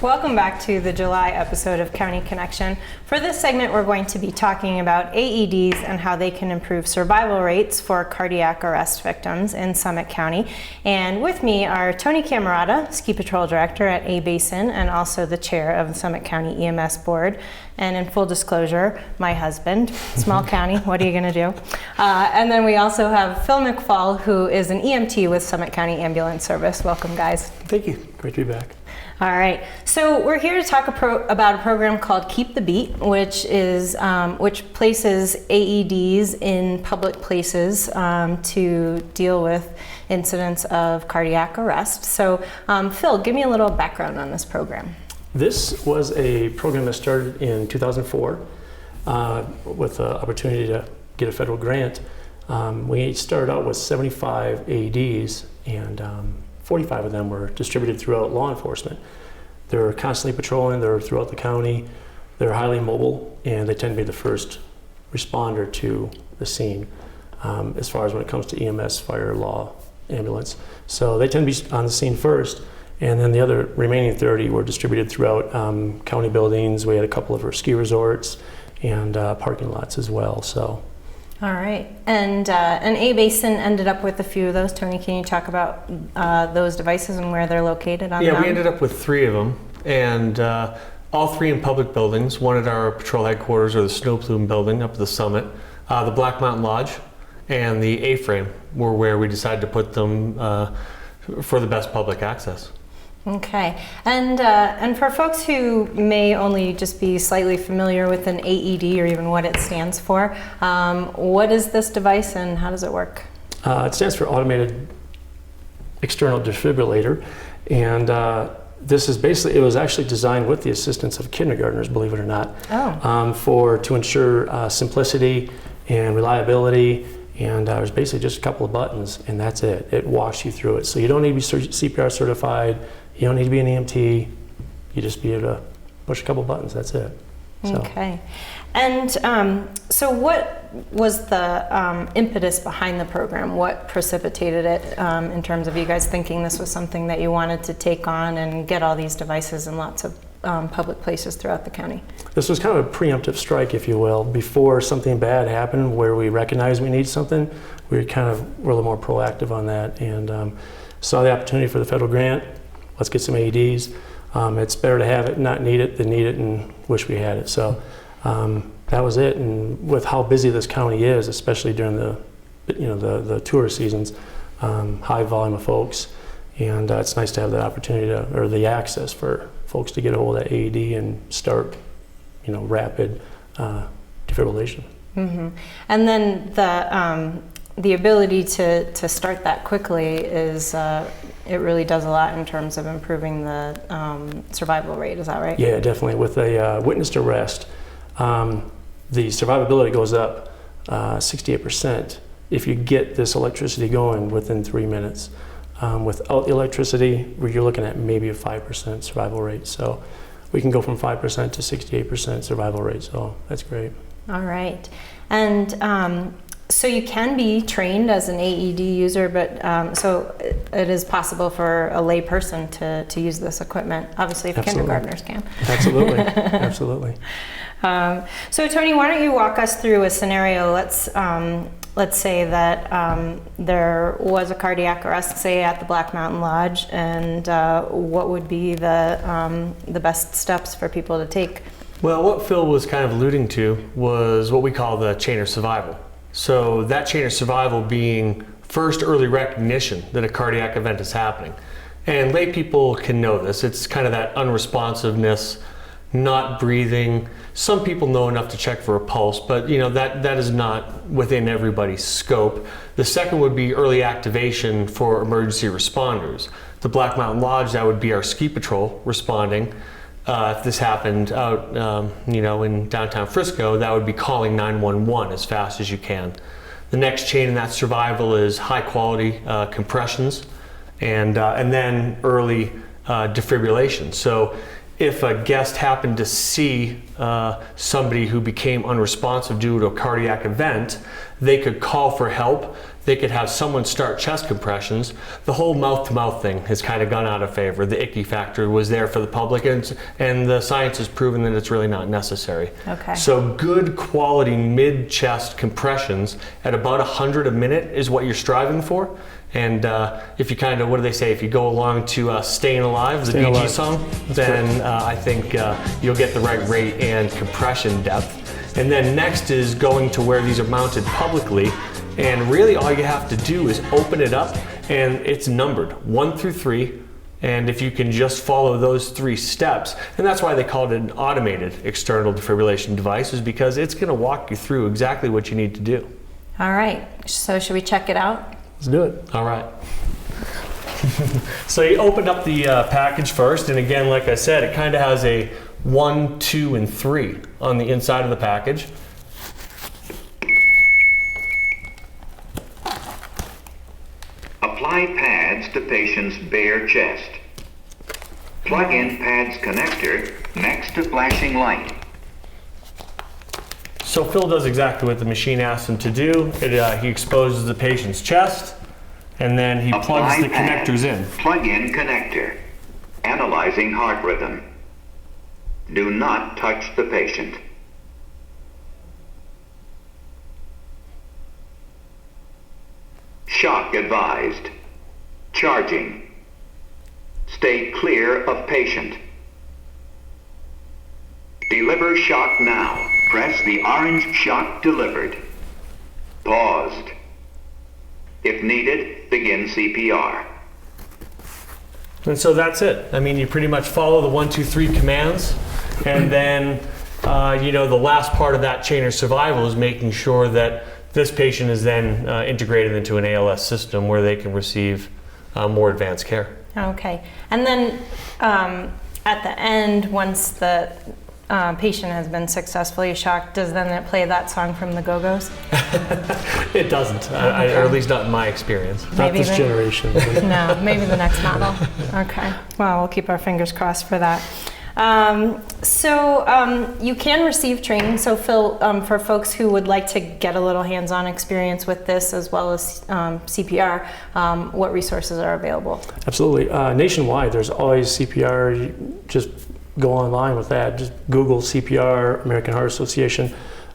Welcome back to the July episode of County Connection. For this segment, we're going to be talking about AEDs and how they can improve survival rates for cardiac arrest victims in Summit County. And with me are Tony Cammarata, Ski Patrol Director at A Basin and also the chair of the Summit County EMS Board. And in full disclosure, my husband, small county, what are you gonna do? And then we also have Phil McFall, who is an EMT with Summit County Ambulance Service. Welcome, guys. Thank you, great to be back. All right, so we're here to talk about a program called Keep the Beat, which places AEDs in public places to deal with incidents of cardiac arrest. So Phil, give me a little background on this program. This was a program that started in 2004 with the opportunity to get a federal grant. We started out with 75 AEDs and 45 of them were distributed throughout law enforcement. They're constantly patrolling, they're throughout the county, they're highly mobile, and they tend to be the first responder to the scene as far as when it comes to EMS, fire, law, ambulance. So they tend to be on the scene first, and then the other remaining 30 were distributed throughout county buildings. We had a couple of our ski resorts and parking lots as well. So. All right, and A Basin ended up with a few of those. Tony, can you talk about those devices and where they're located on the mountain? We ended up with 3 of them, and all 3 in public buildings. One at our patrol headquarters, or the Snow Plume building up at the summit. The Black Mountain Lodge and the A-frame were where we decided to put them for the best public access. Okay, and for folks who may only just be slightly familiar with an AED or even what it stands for, what is this device and how does it work? It stands for Automated External Defibrillator, and this is basically, it was actually designed with the assistance of kindergartners, believe it or not, to ensure simplicity and reliability. And there's basically just a couple of buttons, and that's it. It walks you through it. So you don't need to be CPR certified. You don't need to be an EMT. You just be able to push a couple buttons. That's it. So. Okay. And so what was the impetus behind the program? What precipitated it in terms of you guys thinking this was something that you wanted to take on and get all these devices in lots of public places throughout the county? This was kind of a preemptive strike, if you will. Before something bad happened where we recognized we need something, we were a little more proactive on that and saw the opportunity for the federal grant. Let's get some AEDs. It's better to have it and not need it than need it and wish we had it. So that was it. And with how busy this county is, especially during the tourist seasons, high volume of folks, and it's nice to have that opportunity or the access for folks to get a hold of that AED and start, rapid defibrillation. Mm-hmm. And then the ability to start that quickly is, it really does a lot in terms of improving the survival rate, is that right? Yeah, definitely. With a witnessed arrest, the survivability goes up 68% if you get this electricity going within 3 minutes. Without the electricity, you're looking at maybe a 5% survival rate. So we can go from 5% to 68% survival rate, so that's great. All right. And so you can be trained as an AED user, but so it is possible for a lay person to use this equipment. Obviously, if kindergartners can. Absolutely, absolutely. So Tony, why don't you walk us through a scenario? Let's say that there was a cardiac arrest, say at the Black Mountain Lodge, and what would be the best steps for people to take? Well, what Phil was kind of alluding to was what we call the chain of survival. So that chain of survival being first early recognition that a cardiac event is happening. And lay people can know this. It's kind of that unresponsiveness, not breathing. Some people know enough to check for a pulse, but that is not within everybody's scope. The second would be early activation for emergency responders. The Black Mountain Lodge, that would be our ski patrol responding. If this happened out, in downtown Frisco, that would be calling 911 as fast as you can. The next chain in that survival is high quality compressions, and then early defibrillation. So if a guest happened to see somebody who became unresponsive due to a cardiac event, they could call for help they could have someone start chest compressions. The whole mouth-to-mouth thing has kind of gone out of favor. The icky factor was there for the public, and the science has proven that it's really not necessary. Okay. So good quality mid-chest compressions at about 100 a minute is what you're striving for. And if you kind of, what do they say, if you go along to Staying Alive, the Staying Bee Alive. Gees song, then I think you'll get the right rate and compression depth. And then next is going to where these are mounted publicly. And really all you have to do is open it up, and it's numbered 1 through 3. And if you can just follow those 3 steps, and that's why they called it an automated external defibrillation device, is because it's going to walk you through exactly what you need to do. All right. So should we check it out? Let's do it. All right. So you open up the package first, and again, like I said, it kind of has a 1, 2, and 3 on the inside of the package. Apply pads to patient's bare chest. Plug in pads connector next to flashing light. So Phil does exactly what the machine asked him to do. He exposes the patient's chest, and then he plugs the pad. connectors in. Plug in connector. Analyzing heart rhythm. Do not touch the patient. Shock advised. Charging. Stay clear of patient. Deliver shock now. Press the orange shock delivered. Paused. If needed, begin CPR. And so that's it. I mean, you pretty much follow the 1, 2, 3 commands, and then the last part of that chain of survival is making sure that this patient is then integrated into an ALS system where they can receive more advanced care. Okay. And then at the end, once the patient has been successfully shocked, does then it play that song from the Go-Go's? It doesn't, or at least not in my experience. Not Maybe this then- generation. No, maybe the next model. Okay. Well, we'll keep our fingers crossed for that. You can receive training. So Phil, for folks who would like to get a little hands-on experience with this as well as CPR, what resources are available? Absolutely. Nationwide, there's always CPR. You just go online with that. Just Google CPR, American Heart Association.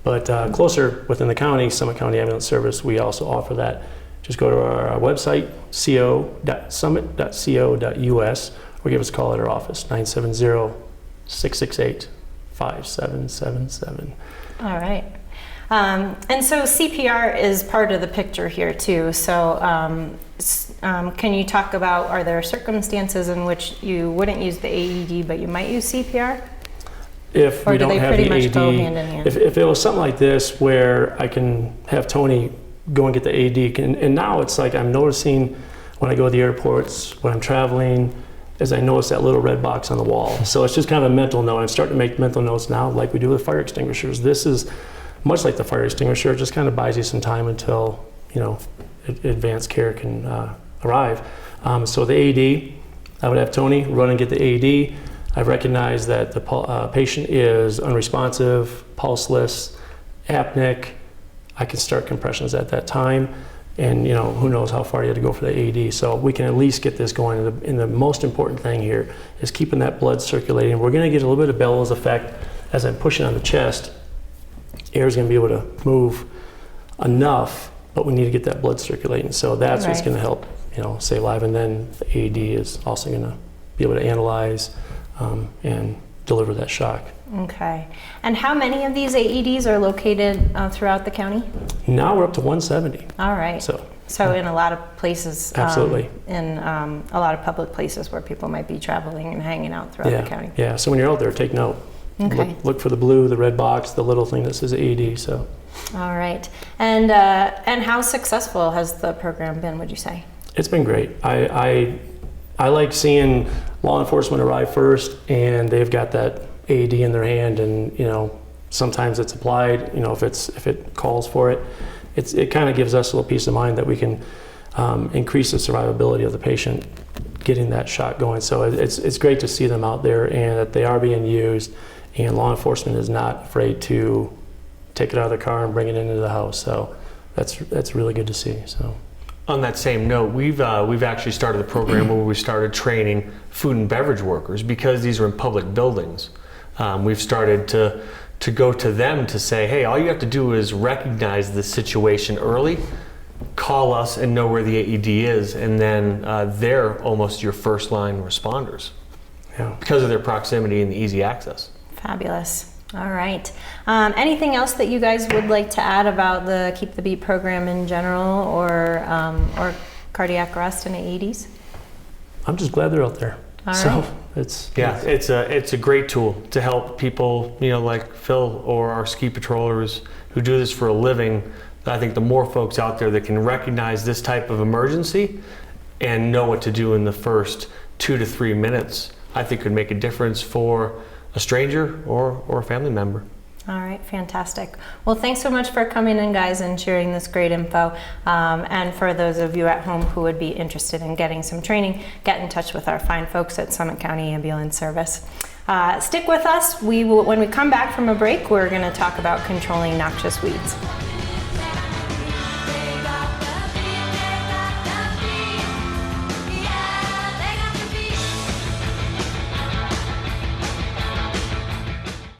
But closer within the county, Summit County Ambulance Service, we also offer that. Just go to our website, co.summit.co.us, or give us a call at our office, 970-668-5777. All right. And so CPR is part of the picture here too. So can you talk about, are there circumstances in which you wouldn't use the AED but you might use CPR? If Or we do don't they have pretty the much AED, go hand in hand? if it was something like this where I can have Tony go and get the AED, and now it's like I'm noticing when I go to the airports, when I'm traveling, as I notice that little red box on the wall. So it's just kind of a mental note. I'm starting to make mental notes now like we do with fire extinguishers. This is much like the fire extinguisher, it just kind of buys you some time until, advanced care can arrive. So the AED, I would have Tony run and get the AED. I've recognized that the patient is unresponsive, pulseless, apneic. I can start compressions at that time. And who knows how far you had to go for the AED. So we can at least get this going. And the most important thing here is keeping that blood circulating. We're gonna get a little bit of bellows effect as I'm pushing on the chest. Air is gonna be able to move enough, but we need to get that blood circulating. So that's what's Right. gonna help, stay alive. And then the AED is also gonna be able to analyze and deliver that shock. Okay. And how many of these AEDs are located throughout the county? Now we're up to 170. All right. So in a lot of places, Absolutely. in a lot of public places where people might be traveling and hanging out throughout the county. Yeah, so when you're out there, take note. Okay. Look for the blue, the red box, the little thing that says AED. So All right. And how successful has the program been, would you say? it's been great. I like seeing law enforcement arrive first, and they've got that AED in their hand, and sometimes it's applied. If it calls for it, it kind of gives us a little peace of mind that we can increase the survivability of the patient getting that shot going. So it's great to see them out there and that they are being used, and law enforcement is not afraid to take it out of the car and bring it into the house. So that's really good to see. So. On that same note, we've actually started a program where we started training food and beverage workers because these are in public buildings. We've started to go to them to say, hey, all you have to do is recognize the situation early, call us and know where the AED is, and then they're almost your first line responders because of their proximity and the easy access. Fabulous. All right. Anything else that you guys would like to add about the Keep the Beat program in general, or cardiac arrest and AEDs? I'm just glad they're out there. All so right. It's a great tool to help people, like Phil or our ski patrollers who do this for a living. I think the more folks out there that can recognize this type of emergency and know what to do in the first 2 to 3 minutes, I think could make a difference for a stranger or a family member. All right, fantastic. Well, thanks so much for coming in, guys, and sharing this great info. And for those of you at home who would be interested in getting some training, get in touch with our fine folks at Summit County Ambulance Service. Stick with us. When we come back from a break, we're going to talk about controlling noxious weeds.